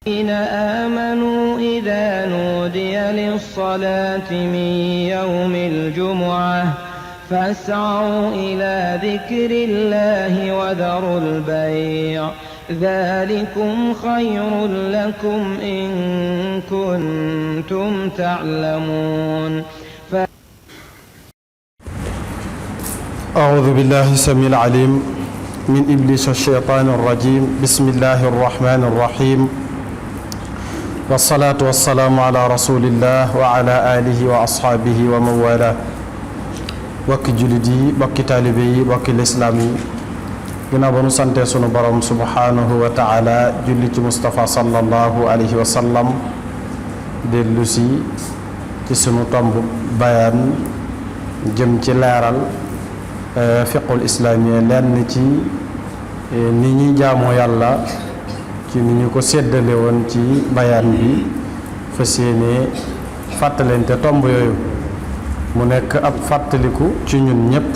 الذين آمنوا إذا نودي للصلاة من يوم الجمعة فاسعوا إلى ذكر الله وذروا البيع ذلكم خير لكم إن كنتم تعلمون. أعوذ بالله السميع العليم من إبليس الشيطان الرجيم. بسم الله الرحمن الرحيم والصلاة والسلام على رسول الله وعلى آله وأصحابه ومن والاه. bokki jullit yi, bokki taalibe yi, bokki lislaam yi, ginnaaw ba nu sante sunu borom subhanahu wa taala julli ci Mustafa sallallahu alayhi wa sallam, dellu si ci sunu tomb bayaan jëm ci leeral fiqul islaami lenn ci ni ñuy jaamoo yàlla ci ni ñu ko séddale woon ci bayaan bi, fas yéene fàttalente tomb yooyu mu nekk ab fàttaliku ci ñun ñépp,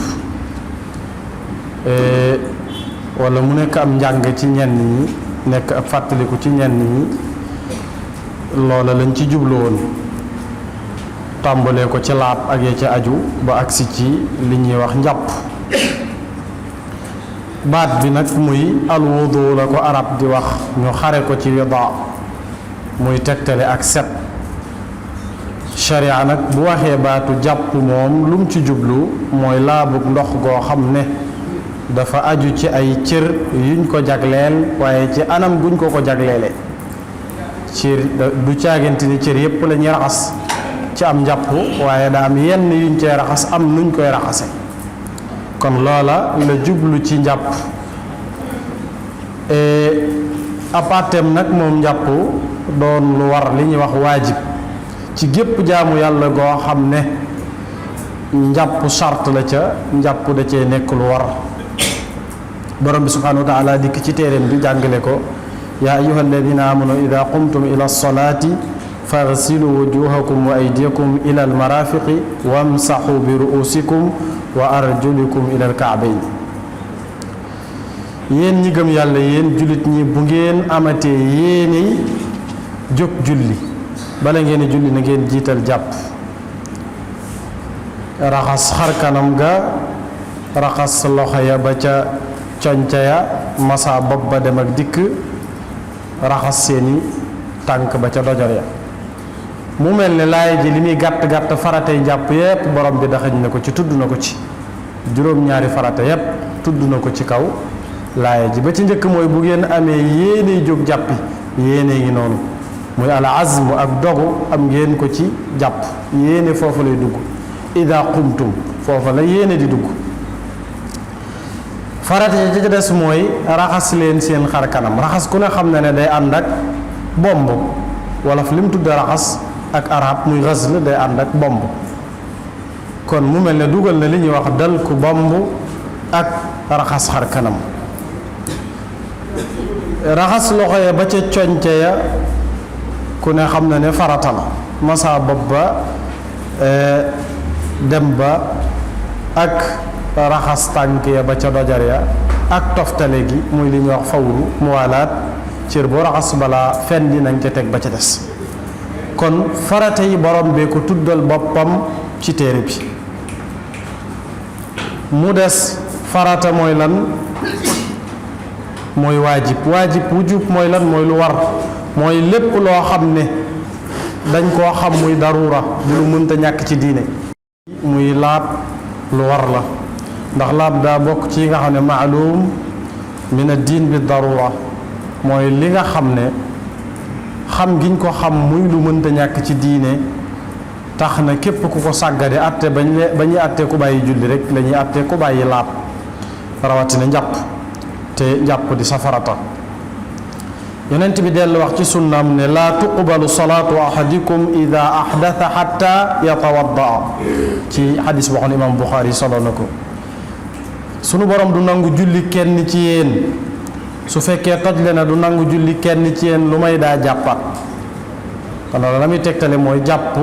wala mu nekk am njàng ci ñenn ñi, nekk ab fàttaliku ci ñenn ñi. loola lañ ci jublu woon, tàmbalee ko ci laab ak ya ci aju ba agsi ci li ñuy wax njàpp. baat bi nag muy alwudu la ko arab di wax, ñu xare ko ci rida, muy tegtale ak set. sharia nag bu waxee baatu jàpp moom lum ci jublu mooy laabug ndox goo xam ne dafa aju ci ay cër yuñ ko jagleel, waaye ci anam guñ ko jagleele. cër du caagante ni cër yépp la ñuy raxas ci am njàpp, waaye daa am yenn yuñ cee raxas, am nuñ koy raxase. kon loola la jublu ci njàpp. apaateem nag moom njàpp doon lu war, li ñuy wax waajib ci gépp jaamu yàlla goo xam ne njàpp sart la ca, njàpp da cee nekk lu war. borom bi subhanahu wa taala dikk ci téeréem bi jàngale ko: yaa ayyuha alladina amanu ida qumtum ila lsolati faghsilu wujuhakum wa aydiyakum ila almarafiqi wamsaxu bi ru'usikum wa arjulikum ila alkaabayn. yéen ñi gëm yàlla, yéen jullit ñi, bu ngeen amatee yéene jóg julli, bala ngeen julli na ngeen jiital jàpp, raxas xar kanam ga, raxas loxo ya ba ca conca ya, masa bopp ba dem ak dikk, raxas seeni tànk ba ca dojor ya. mu mel ne laay ji li muy gàtt gàtt faratay njàpp yépp borom bi daxañ na ko ci, tudd na ko ci juróom-ñaari farata yépp tudd na ko ci kaw laay ji. ba ci njëkk mooy bu ngeen amee yéene jóg jàppi, yéene ngi noonu muy al azmu ak dogu, am ngeen ko ci jàpp, yéene foofu lay dugg. ida qumtum foofu la yéene di dugg. farata yi ci des mooy raxas leen seen xar kanam. raxas ku ne xam na ne day ànd ak bomb, wala fi lim tudde raxas ak arab muy ghasl day ànd ak bomb. kon mu mel ne dugal na li ñuy wax dal ku bomb ak raxas xar kanam. raxas loxo ya ba ca coñce ya ku ne xam na ne farata la. masa bopp ba dem ba ak raxas tànk ya ba ca dojar ya ak toftale gi muy li ñuy wax fawru muwalaat, cër boo raxas balaa fen di nañ ca teg ba ca des. kon farata yi borom bee ko tuddal boppam ci téere bi. mu des farata mooy lan? mooy waajib. wujub mooy lan? mooy lu war, mooy lépp loo xam ne dañ koo xam muy darura, di lu mënta ñàkk ci diine. muy laab lu war la, ndax laab daa bokk ci nga xam ne maalum min ad-diin bi darura, mooy li nga xam ne xam giñ ko xam muy lu mënta ñàkk ci diine tax na képp ku ko sàggade atte ba ñuy atte ku bàyyi julli rek la ñuy atte ku bàyyi laab, rawatina njàpp, te njàpp di safarata. yonent bi dellu wax ci sunnaam ne laa tuqbalu salaatu ahadikum ida ahdatha xatta yatawaddaa, ci xadis boo xam ne imaam Buxaari solo na ko. sunu borom du nangu julli kenn ci yéen, su fekkee toj le na du nangu julli kenn ci yéen lu may daa jàppaat. kon la muy tegtale mooy jàpp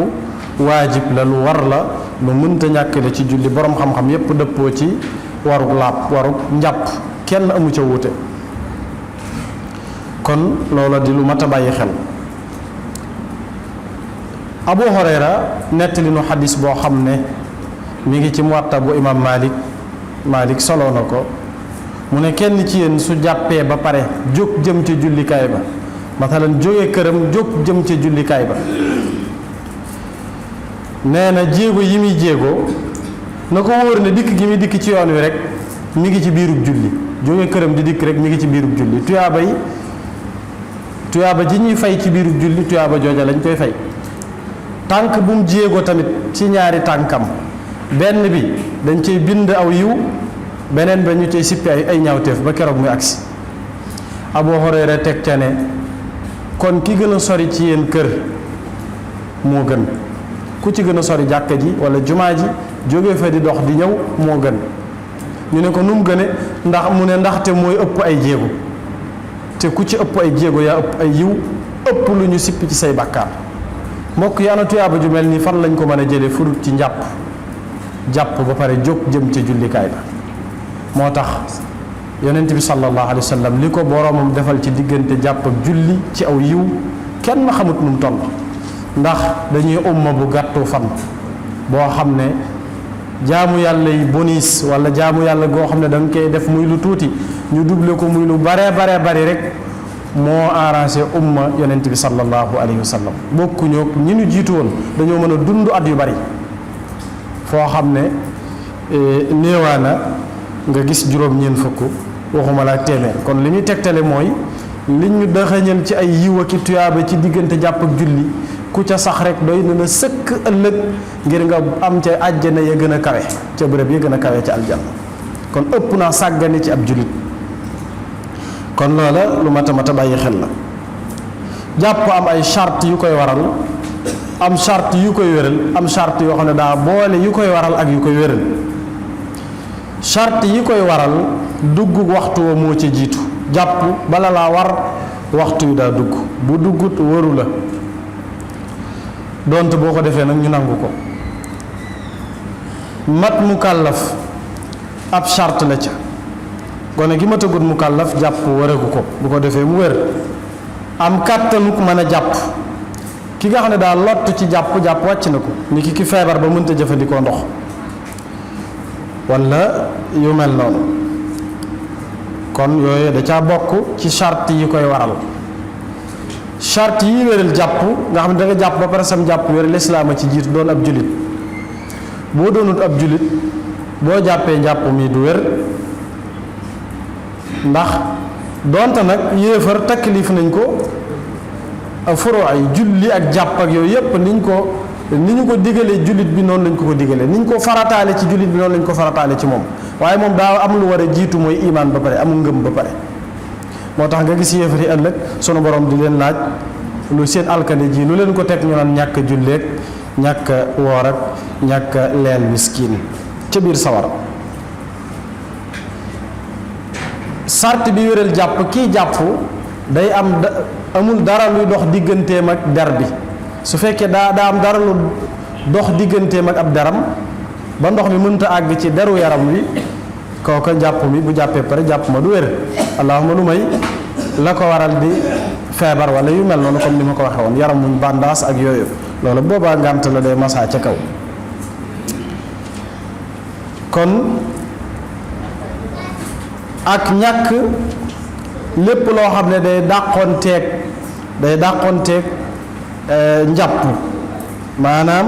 waajib la, lu war la, lu mënta ñàkk la ci julli. borom xam-xam yépp dëppoo ci warug laab, warug njàpp, kenn amu ca wuute. kon loola di lu mat a bàyyi xel. Abu Hurayra nettali nu xadis boo xam ne mi ngi ci Muwatta bu imam Malik soloo na ko mu ne kenn ci yéen su jàppee ba pare jóg jëm ca jullikaay ba mathalan jóge këram jóg jëm ca jullikaay ba nee na jéego yi muy jéego na ko wóor ne dikk gi muy dikk ci yoon wi rek mi ngi ci biirub julli jóge këram di dikk rek mi ngi ci biirub julli tuyaaba ji ñuy fay ci biirub julli tuyaaba jooja lañ koy fay. tànk bu mu jéego tamit ci ñaari tànkam benn bi dañ cay bind aw yiw beneen ba ñu cay sippi ay ñaawteef ba keroog muy agsi. Abu Hurayra teg ca ne kon ki gën a sori ci yéen kër moo gën ku ci gën a sori jàkka ji wala jumaa ji jóge fa di dox di ñëw moo gën ñu ne ko nu mu gëne mu ne ndaxte mooy ëpp ay jéego te ku ci ëpp ay jéego yaa ëpp ay yiw ëpp lu ñu sippi ci say bàkkaar. mbokk yi ana tuyaaba ju mel nii fan lañ ko mën a jëlee furut ci jàpp ba pare jóg jëm ca jullikaay ba moo tax yonent bi sallallahu alayhi wa sallam li ko boroomam defal ci diggante jàpp ak julli ci aw yiw kenn xamut nu mu toll ndax dañuy umma bu gàttu fan boo xam ne jaamu yàlla yi bonus wala jaamu yàlla goo xam ne da nga koy def muy lu tuuti ñu double ko muy lu bare bari rek moo arrangé umma yonent bi sallallahu alayhi wa sallam bokkuñoo ñi ñu jiitu woon dañoo mën a dund at yu bari foo xam ne néewaana nga gis juróom-ñeent fukk waxuma la téeméer kon li ñuy tegtale mooy li ñu dëxëñal ci ay yiw ak tuyaaba ci diggante jàpp ak julli ku ca sax rek doy na la sëkk ëllëg ngir nga am ca àjjana ya gën a kawe ca bërëb ya gën a kawe ca aljanna kon ëpp naa sàggane ci ab jullit kon loola lu mat a bàyyi xel la. jàpp am ay charte yu koy waral am charte yu koy wéral am charte yoo xam ne daa boole yu koy waral ak yu koy wéral charte yi koy waral dugg waxtu wa moo ca jiitu jàpp bala laa war waxtu wi daa dugg bu duggut waru la donte boo ko defee nag ñu nangu ko. mat mukallaf ab charte la ca gone gi matagut mukallaf jàpp waragu ko bu ko defee mu wér. am kàttanuk mën a jàpp ki nga xam ne daa lott ci jàpp wàcc na ko ni ki feebar ba mënta jëfandikoo ndox wala yu mel noonu kon yooyu da caa bokk ci charte yi koy waral charte yi wéral jàpp nga xam ne da nga jàpp ba pare sam jàpp wér lislaam a ci jiitu doon ab julit boo doonut ab julit boo jàppee njàpp mi du wér ndax donte nag yéefar taklif nañ ko furo ay julli ak jàpp ak yooyu yépp ni ñu ko digalee jullit bi noonu lañ ko digalee ni ñu ko farataale ci jullit bi noonu lañ ko farataale ci moom waaye moom daa am lu war a jiitu mooy imaan ba pare amul ngëm ba pare moo tax nga gis yéefar yi ëllëg sunu borom di leen laaj lu seen alkande ji lu leen ko teg ñu naan ñàkk julleeg ñàkk woor ak ñàkk leel miskin ca biir sawar. sart bi wéral jàpp kii jàpp day amul dara luy dox digganteem ak der bi su fekkee daa am dara lu dox digganteem ak ab deram ba ndox mi mënta àgg ci deru yaram wi kooka jàpp mi bu jàppee pare jàpp ma du wér allahuma lu may la ko waral di feebar wala yu mel noonu comme ni ma ko waxee woon yaram muñ bandaas ak yooyu loolu boobaa ngànt la day masaa ca kaw kon ak ñàkk lépp loo xam ne day dàqonteeg njàpp maanaam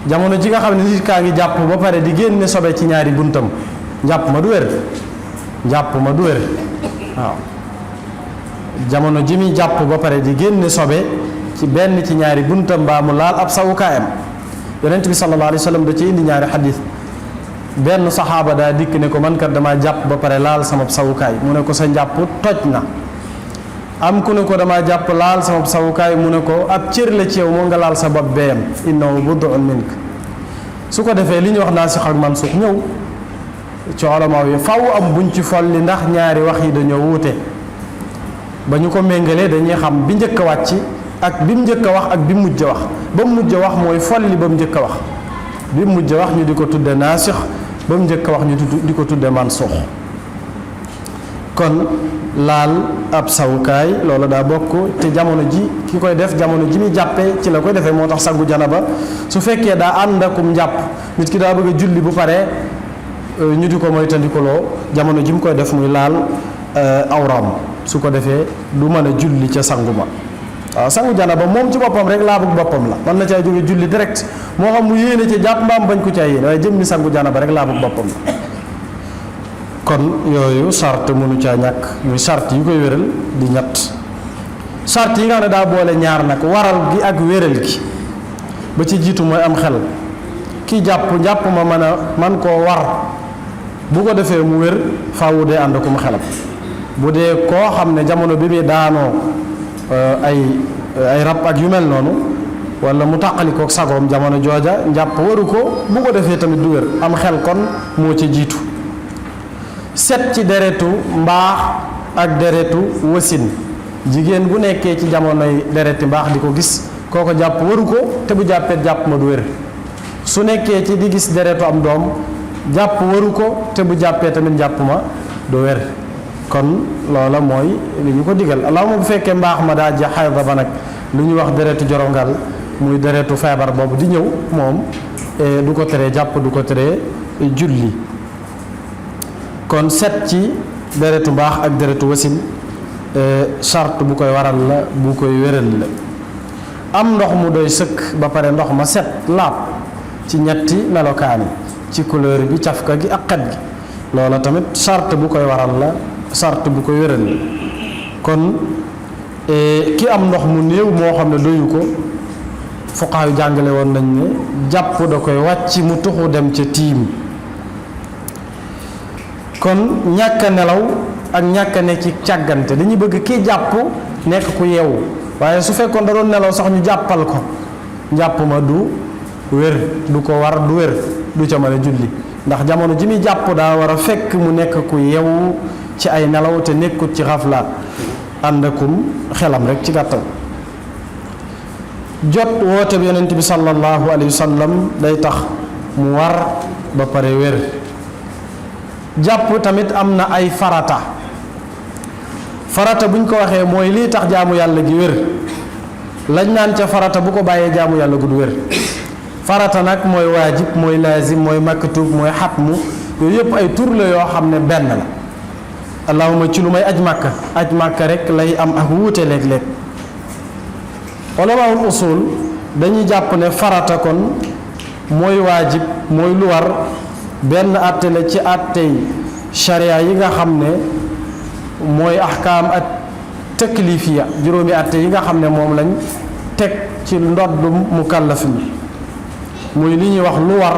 jamono ji nga xam ne nit kaa ngi jàpp ba pare di génne sobe ci ñaari buntam njàpp ma du wér waaw jamono ji muy jàpp ba pare di génne sobe ci benn ci ñaari buntam mbaa mu laal ab sawukaayam yonent bi sallallahu alayhi wa sallam da ci indi ñaari xadis benn saxaaba daa dikk ne ko man kat dama jàpp ba pare laal sama sawukaay mu ne ko sa njàpp toj na am ku ne ko dama jàpp laal sama sawukaay mu ne ko ab cër la ci yow moo nga laal sa bopp beeyam innahu bud'un mink su ko defee li ñuy wax naasix ak mansuux ñëw ci olamaa yi faw am buñ ci folli ndax ñaari wax yi dañoo wuute ba ñu ko méngalee dañuy xam bi njëkk a wàcc ak bi mu njëkk a wax ak bi mu mujj a wax ba mu mujj a wax mooy folli ba mu njëkk a wax bi mu mujj a wax ñu di ko tudde naasix ba mu njëkk a wax ñu di ko tudde mansuux kon laal ab sawukaay loolu daa bokk te jamono ji ki koy def jamono ji muy jàppee ci la koy defee moo tax sangu janaba su fekkee daa ànd akum njàpp nit ki daa bëgg a julli bu paree ñu di ko moytandikuloo jamono ji mu koy def muy laal awraam su ko defee du mën a julli ca sangu ma waaw sangu janaba moom ci boppam rek laabug boppam la mën na caa jóge julli direct moo xam mu yéene ci jàpp mbaam bañ ko caa yéene waaye jëm ni sangu janaba rek laabug boppam la kon yooyu sart mënu caa ñàkk muy sart yi koy wéral di ñett sart yi nga xam ne daa boole ñaar nag waral gi ak wéral gi ba ci jiitu mooy am xel ki jàpp ma man koo war bu ko defee mu wér faawu dee ànd ko mu xelam bu dee koo xam ne jamono bi muy daanoo ay rab ak yu mel noonu wala mu tàqalikook sagoom jamono jooja njàpp waru ko bu ko defee tamit du wér am xel kon moo ci jiitu set ci deretu mbaax ak deretu wasin jigéen bu nekkee ci jamonoy dereti mbaax di ko gis kooko jàpp waru ko te bu jàppee jàpp ma du wér su nekkee ci di gis deretu am doom jàpp waru ko te bu jàppee tamit jàpp ma du wér kon loola mooy li ñu ko digal allahuma bu fekkee mbaax ma daa ja xayda ba nag lu ñuy wax deretu jorongal muy deretu feebar boobu di ñëw moom du ko teree jàpp du ko teree julli kon set ci deretu mbaax ak deretu wasin charte bu koy waral la bu koy wéral la am ndox mu doy sëkk ba pare ndox ma set laab ci ñetti melokaan yi ci couleur bi cafka gi ak xet gi loola tamit charte bu koy waral la charte bu koy wéral la kon ki am ndox mu néew moo xam ne doyu ko fuqaa yu jàngale woon nañ ne jàpp da koy wàcc mu tuxu dem ca tiim kon ñàkk a nelaw ak ñàkk a ne ci càggante dañuy bëgg kii jàpp nekk ku yeewu waaye su fekkoon da doon nelaw sax ñu jàppal ko njàpp ma du wér du ko war du wér du ca mën a julli ndax jamono ji muy jàpp daa war a fekk mu nekk ku yeewu ci ay nelaw te nekkut ci xafla ànd akum xelam rek ci gàttal jot woote bi yonent bi sallallahu alayhi wa sallam day tax mu war ba pare wér jàpp tamit am na ay farata buñ ko waxee mooy lii tax jaamu yàlla gi wér lañ naan ca farata bu ko bàyyee jaamu yàlla gu du wér farata nag mooy waajib mooy laazim mooy maktub mooy xatmu yooyu yëpp ay tur la yoo xam ne benn la allahuma ci lu may aj màkka rek lay am ak wuute léeg-léeg ulamaul usul dañuy jàpp ne farata kon mooy waajib mooy lu war benn àtte la ci àttey sharia yi nga xam ne mooy ahkaam ak taklifiya juróomi àtte yi nga xam ne moom lañ teg ci ndoddu mukallaf mi muy li ñuy wax lu war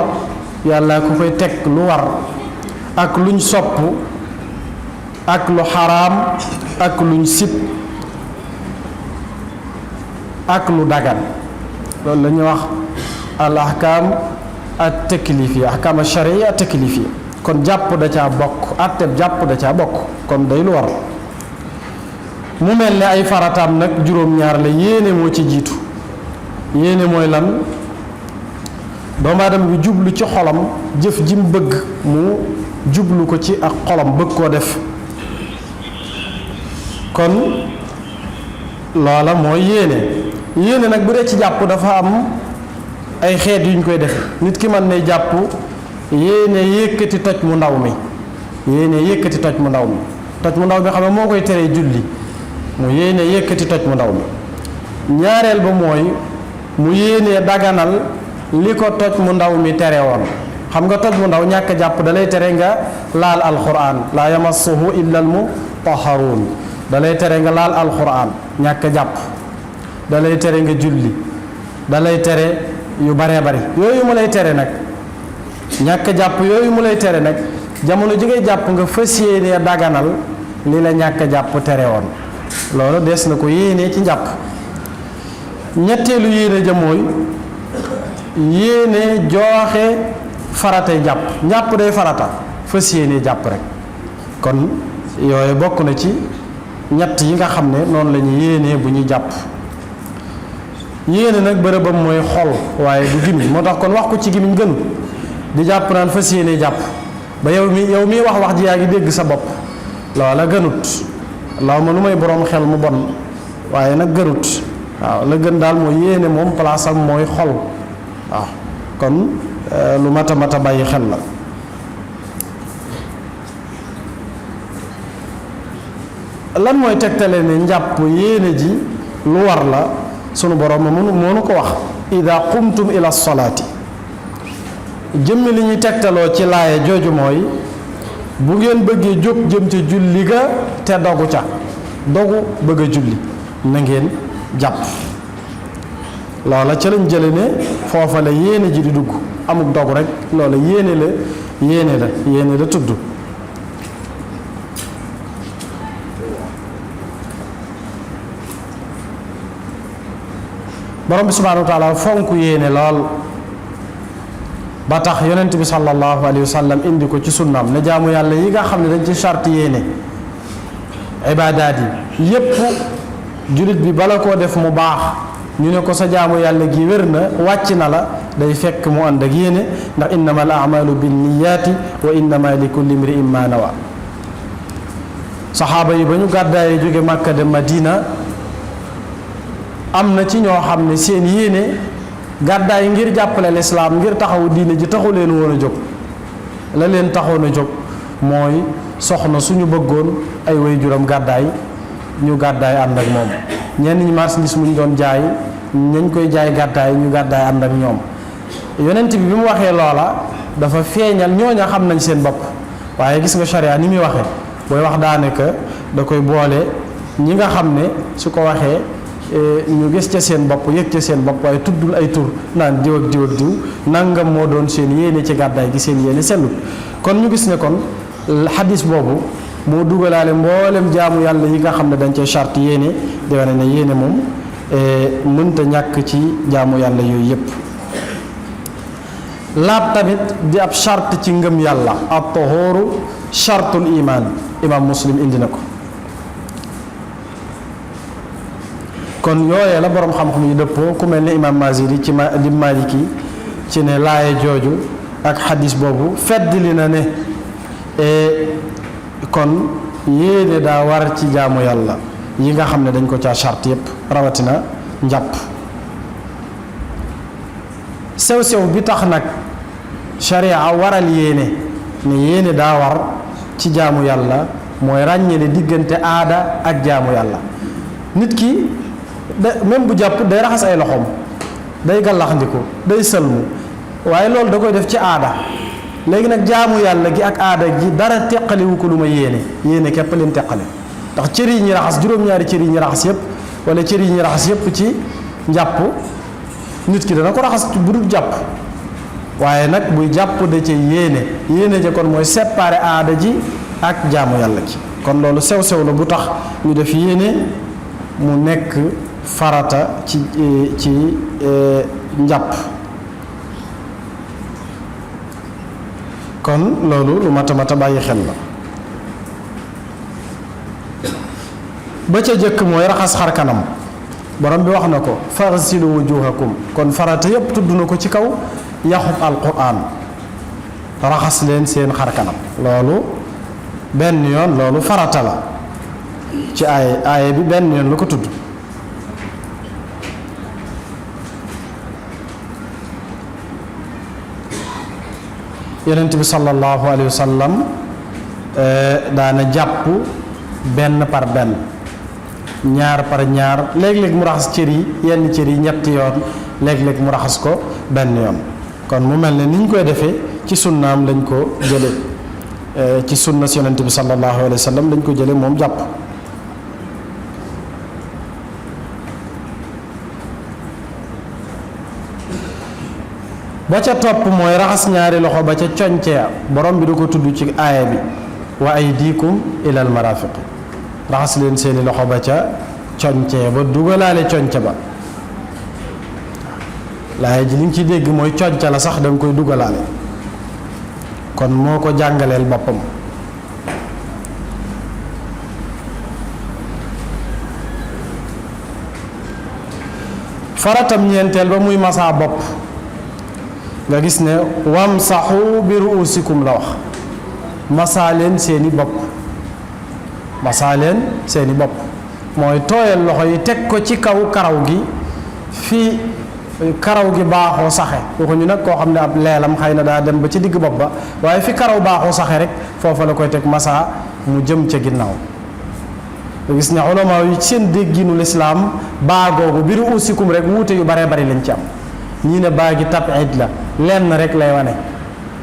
yàlla ku koy teg lu war ak luñ sopp ak lu xaraam ak luñ sib ak lu dagan loolu la ñuy wax al ahkaam at taklifiya ahkaam al sharia at taklifiya kon jàpp da caa bokk atteb jàpp da caa bokk kon day lu war mu mel ne ay farataam nag juróom-ñaar la yéene moo ci jiitu yéene mooy lan doomu aadama bi jublu ci xolam jëf ji mu bëgg mu jublu ko ci ak xolam bëgg koo def kon loola mooy yéene nag bu dee ci jàpp dafa am ay xeet yu ñu koy def nit ki mën ne jàpp yéene yëkkati toj mu ndaw mi toj mu ndaw mi xam ne moo koy teree julli mu yéene yëkkati toj mu ndaw mi ñaareel ba mooy mu yéene daganal li ko toj mu ndaw mi tere woon xam nga toj mu ndaw ñàkk jàpp da lay tere nga laal alquran laa yamassuhu illa al mutahharun da lay tere nga laal alquran ñàkk jàpp da lay tere nga julli da lay tere yu baree bari yooyu mu lay tere nag ñàkk jàpp yooyu mu lay tere nag jamono ji ngay jàpp nga fas yéenee daganal li la ñàkk jàpp tere woon loolu des na ko yéenee ci njàpp ñetteelu yéene ja mooy yéene jooxe faratay jàpp njàpp day farata fas yéenee jàpp rek kon yooyu bokk na ci ñett yi nga xam ne noonu la ñuy yéenee bu ñuy jàpp yéene nag bërëbam mooy xol waaye du gimiñ moo tax kon wax ko ci gimiñ gënu di jàpp naan fas yéenee jàpp ba yow mi wax ji yaa ngi dégg sa bopp loola gënut law ma lu may boroom xel mu bon waaye nag gënut waaw la gën daal mooy yéene moom place am mooy xol waaw kon lu mat a bàyyi xel la lan mooy tegtale ne njàpp yéene ji lu war la sunu borom moo nu ko wax ida qumtum ila salaati jëmmi li ñuy tegtaloo ci laaya jooju mooy bu ngeen bëggee jóg jëm ca julli ga te dogu ca dogu bëgg a julli na ngeen jàpp loola ca lañ jële ne foofa la yéene ji di dugg amuk dogu rek loola yéene la tudd borom bi subhanahu wa taala fonk yéene lool ba tax yonent bi sallallahu alayhi wa sallam indi ko ci sunnaam ne jaamu yàlla yi nga xam ne dañ ci charte yéene ibaadaat yi yépp jullit bi bala koo def mu baax ñu ne ko sa jaamu yàlla gi wér na wàcc na la day fekk mu ànd ak yéene ndax innama al amalu binniyaati wa innama li kulli imri'in ma nawa saxaaba yi ba ñu gàddaayee jóge Màkka dem Madina am na ci ñoo xam ne seen yéene gàddaay ngir jàppale lislaam ngir taxawu diine ji taxu leen woon a jóg la leen taxoon a jóg mooy soxna suñu bëggoon ay waajuram gàddaay ñu gàddaay ànd ak moom ñenn ñi marchandise muñ doon jaay ñañ koy jaay gàddaay ñu gàddaay ànd ak ñoom yonent bi mu waxee loola dafa feeñal ñooña xam nañ seen bopp waaye gis nga charia ni muy waxee booy wax daanaka da koy boole ñi nga xam ne su ko waxee ñu gis ca seen bopp yëg ca seen bopp waaye tuddul ay tur naan diw ak diw ak diw nangam moo doon seen yéene ci gàddaay gi seen yéene sellut kon ñu gis ne kon xadis boobu moo dugalaale mboolem jaamu yàlla yi nga xam ne dañ cee charte yéene di wane ne yéene moom mënta ñàkk ci jaamu yàlla yooyu yépp laab tamit di ab charte ci ngëm yàlla at tahooru chartul iman imam muslim indi na ko kon yooyee la boroom xam-xam yi dëppoo ku mel ne imam Maziri ci di Maliki ci ne laaye jooju ak xadis boobu feddli na ne kon yéene daa war ci jaamu yàlla yi nga xam ne dañ ko caa charte yépp rawatina njàpp sew-sew bi tax nag sharia waral yéene ne yéene daa war ci jaamu yàlla mooy ràññale diggante aada ak jaamu yàlla nit ki même bu jàpp day raxas ay loxoom day gàllaxndiku day sëlmu waaye loolu da koy def ci aada léegi nag jaamu yàlla gi ak aada gi dara teqaliwu ko lu ma yéene képp leen teqale ndax cër yi ñi raxas juróom-ñaari cër yi ñi raxas yépp wala cër yi ñi raxas yépp ci njàpp nit ki dana ko raxas bu dul jàpp waaye nag buy jàpp da ca yéene ja kon mooy séparer aada ji ak jaamu yàlla gi kon loolu sew-sew la bu tax ñu def yéene mu nekk farata ci njàpp kon loolu lu mat a bàyyi xel la ba ca jëkk mooy raxas xar kanam borom bi wax na ko faghsilu wujuhakum kon farata yépp tudd na ko ci kaw yaxub alquran raxas leen seen xar kanam loolu benn yoon loolu farata la ci aaye bi benn yoon la ko tudd yonent bi sallallahu alayhi wa sallam daana jàpp benn par benn ñaar par ñaar léeg-léeg mu raxas cër yi yenn cër yi ñetti yoon léeg-léeg mu raxas ko benn yoon kon mu mel ne ni ñu koy defee ci sunnaam lañ ko jële ci sunna si yonent bi sallallahu alayhi wa sallam lañ ko jële moom jàpp ba ca topp mooy raxas ñaari loxo ba ca coñcee borom bi du ko tudd ci aaya bi wa aydikum ilal marafiq raxas leen seeni loxo ba ca coñcee ba dugalaale conce ba laaya ji li nga ci dégg mooy conce la sax da nga koy dugalaale kon moo ko jàngaleel boppam faratam ñeenteel ba muy masaa bopp nga gis ne wamsaxu bi ruusikum la wax masaa leen seeni bopp masaa leen seeni bopp mooy tooyal loxo yi teg ko ci kaw karaw gi fii karaw gi baaxoo saxe waxuñu nag koo xam ne ab leelam xëy na daa dem ba ci digg bopp ba waaye fi karaw baaxoo saxe rek foofa la koy teg masaa mu jëm ca ginnaaw gis ne ulama yi seen dégginu lislaam baa googu biru usikum rek wuute yu baree bari lañ ci am ñii ne baa gi tabid la lenn rek lay wane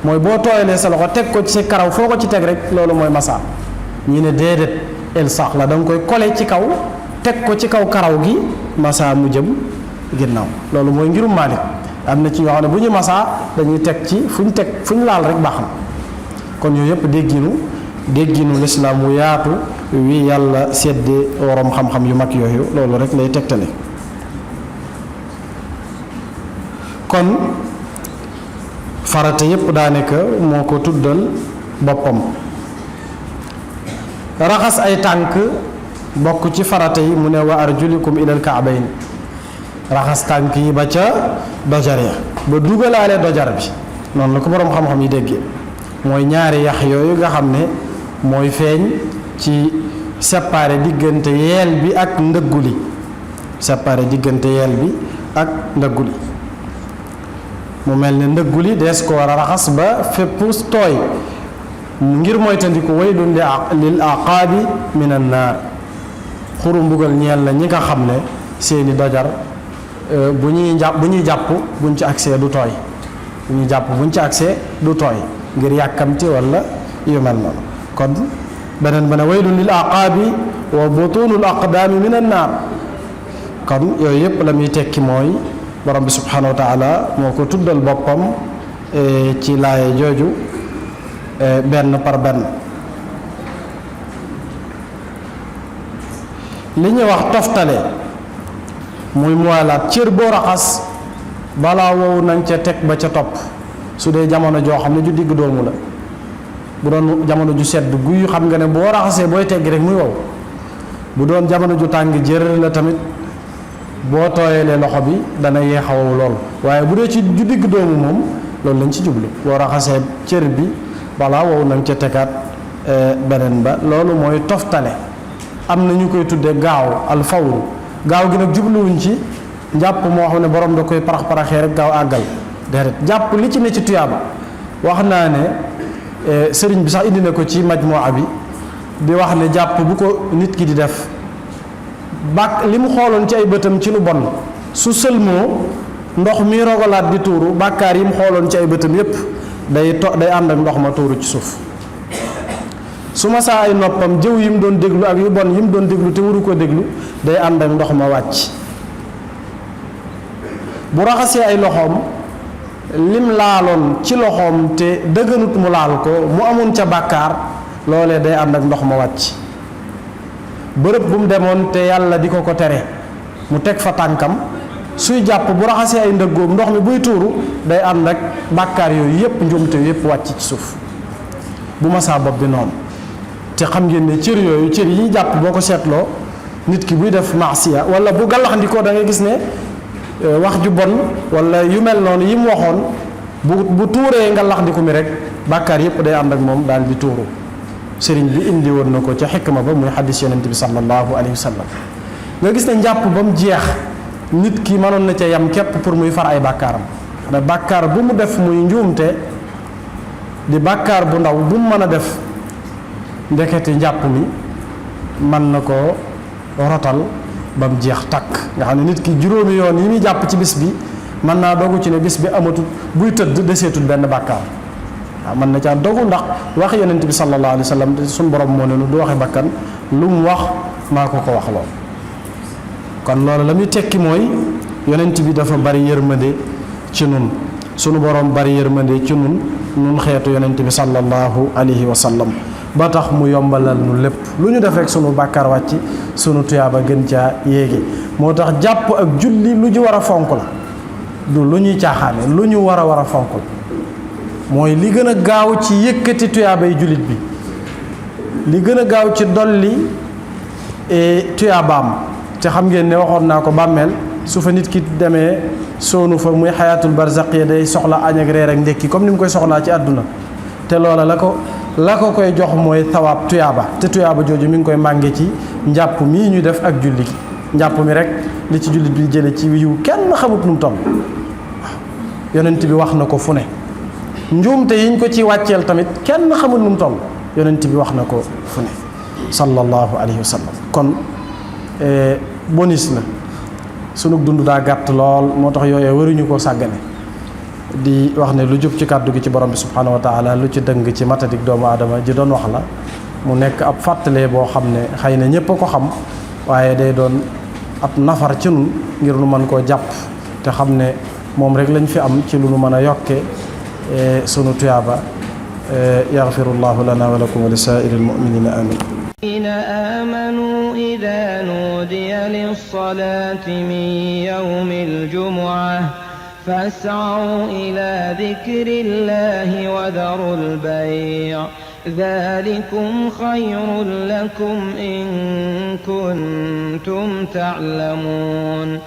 mooy boo tooyalee sa loxo teg ko ci sa karaw foo ko ci teg rek loolu mooy masaa ñii ne déedéet el sax la da nga koy kole ci kaw teg ko ci kaw karaw gi masaa mu jëm ginnaaw loolu mooy ngirum Maalik am na ci ñoo xam ne bu ñu masaa dañuy teg ci fu ñu laal rek baax na kon yooyu yëpp dégginu lislaam wu yaatu wi yàlla sedde waroom xam-xam yu mag yooyu loolu rek lay tegtale kon farata yépp daanaka moo ko tuddal boppam raxas ay tànk bokk ci farata yi mu ne wa arjulikum ilal ka'bayn raxas tànk yi ba ca dojar ya ba dugalaale dojar bi noonu la ko boroom xam-xam yi déggee mooy ñaari yax yooyu nga xam ne mooy feeñ ci séparé diggante yeel bi ak ndëggu li séparé diggante yeel bi ak ndëggu li mu mel ne ndëggu li dees ko war a raxas ba fépp tooy ngir moytandiku waylun lil aqaabi min an naar xuru mbugal ñeel la ñi nga xam ne seeni dojar bu ñuy jàpp buñ ci accès du tooy bu ñuy jàpp buñ ci accès du tooy ngir yàkkamti wala yu mel noonu kon beneen ba ne waylun lil aqaabi wa butunul aqdaami min an naar kon yooyu yëpp la muy tekki mooy borom bi subhanahu wa taala moo ko tuddal boppam ci laaye jooju benn par benn li ñuy wax toftale muy muwaalaat cër boo raxas balaa wow nañ ca teg ba ca topp su dee jamono joo xam ne ju digg doomu la bu doon jamono ju sedd guy xam nga ne boo raxasee booy teggi rek muy wow bu doon jamono ju tàng jër la tamit boo tooyalee loxo bi dana yeex a wow lool waaye bu dee ci ju digg doomu moom loolu lañ ci jublu boo raxasee cër bi balaa wow nañ ca tegaat beneen ba loolu mooy toftale am na ñu koy tudde gaaw alfawru gaaw gi nag jubluwuñ ci njàpp moo xam ne borom da koy parax-paraxee rek gaaw àggal déedéet jàpp li ci ne ci tuyaaba wax naa ne sëriñ bi sax indi na ko ci majmuwa bi di wax ne jàpp bu ko nit ki di def bàkk li mu xooloon ci ay bëtam ci lu bon su sëlmoo ndox mi rogalaat di tuuru bàkkaar yi mu xooloon ci ay bëtam yépp day ànd ak ndox ma tuuru ci suuf su ma saa ay noppam jëw yi mu doon déglu ak yu bon yi mu doon déglu te waru ko déglu day ànd ak ndox ma wàcc bu raxasee ay loxoom lim laaloon ci loxoom te dëgganut mu laal ko mu amoon ca bàkkaar loolee day ànd ak ndox ma wàcc bërëb bu mu demoon te yàlla di ko tere mu teg fa tànkam suy jàpp bu raxasee ay ndëggoom ndox mi buy tuuru day ànd ak bàkkaar yooyu yépp njuumte yépp wàcc ci suuf bu masaa bopp bi noonu te xam ngeen ne cër yooyu cër yi jàpp boo ko seetloo nit ki buy def maasiya wala bu gàllaxndikoo da ngay gis ne wax ju bon wala yu mel noonu yi mu waxoon bu tuuree ngàllaxndiku mi rek bàkkaar yépp day ànd ak moom daal di tuuru sëriñ bi indi woon na ko ca xikma ba muy xaddis yonent bi sallallahu alayhi wa sallam nga gis ne njàpp ba mu jeex nit ki mënoon na ca yam képp pour muy far ay bàkkaaram xanaa bàkkaar bu mu def muy njuumte di bàkkaar bu ndaw bu mu mën a def ndekete njàpp mi mën na koo rotal ba mu jeex takk nga xam ne nit ki juróomi yoon yi muy jàpp ci bis bi mën naa dogu ci ne bis bi amatul buy tëdd deseetul benn bàkkaar waaw mën na caa dogu ndax wax yonent bi sallallahu alayhi wa sallam suñu borom moo ne nu du waxe bakkan lu mu wax maa ko wax lool kon loolu la muy tekki mooy yonent bi dafa bari yërmande ci nun sunu borom bari yërmande ci nun xeetu yonent bi sallallahu alayhi wa sallam ba tax mu yombalal nu lépp lu ñu def rek sunu bàkkaar wàcc sunu tuyaaba gën caa yéege moo tax jàpp ak julli lu ñu war a fonk la du lu ñuy caaxaane lu ñu war a fonk la mooy li gën a gaaw ci yëkkati tuyaabay jullit bi li gën a gaaw ci dolli tuyaabaam te xam ngeen ne waxoon naa ko bàmmeel su fa nit ki demee soonu fa muy xayaatul barzaq day soxla añ ak reer ak ndékki comme ni mu koy soxlaa ci àdduna te loola la ko la ko koy jox mooy thawaab tuyaaba te tuyaaba jooju mi ngi koy mànge ci njàpp mii ñu def ak julli gi njàpp mi rek li ci jullit bi jële ci yiw kenn xamut nu mu toll yonent bi wax na ko fu ne njuumte yiñ ko ci wàcceel tamit kenn xamut nu mu toll yonent bi wax na ko fu ne sallallahu alayhi wa sallam kon bonus la sunu dund daa gàtt lool moo tax yooyee waruñu koo sàggane di wax ne lu jub ci kàddu gi ci borom bi subhanahu wa taala lu ci dëng ci matadik doomu aadama ji doon wax la mu nekk ab fàttalee boo xam ne xëy na ñépp a ko xam waaye day doon ab nafar ci nun ngir nu mën koo jàpp te xam ne moom rek lañ fi am ci lu nu mën a yokke sunu tuyaaba yaxfirullahu lana wa lakum wa li saa'iril mu'minina amin آمنوا إذا نودي للصلاة من يوم الجمعة فاسعوا إلى ذكر الله وذروا البيع ذلكم خير لكم إن كنتم تعلمون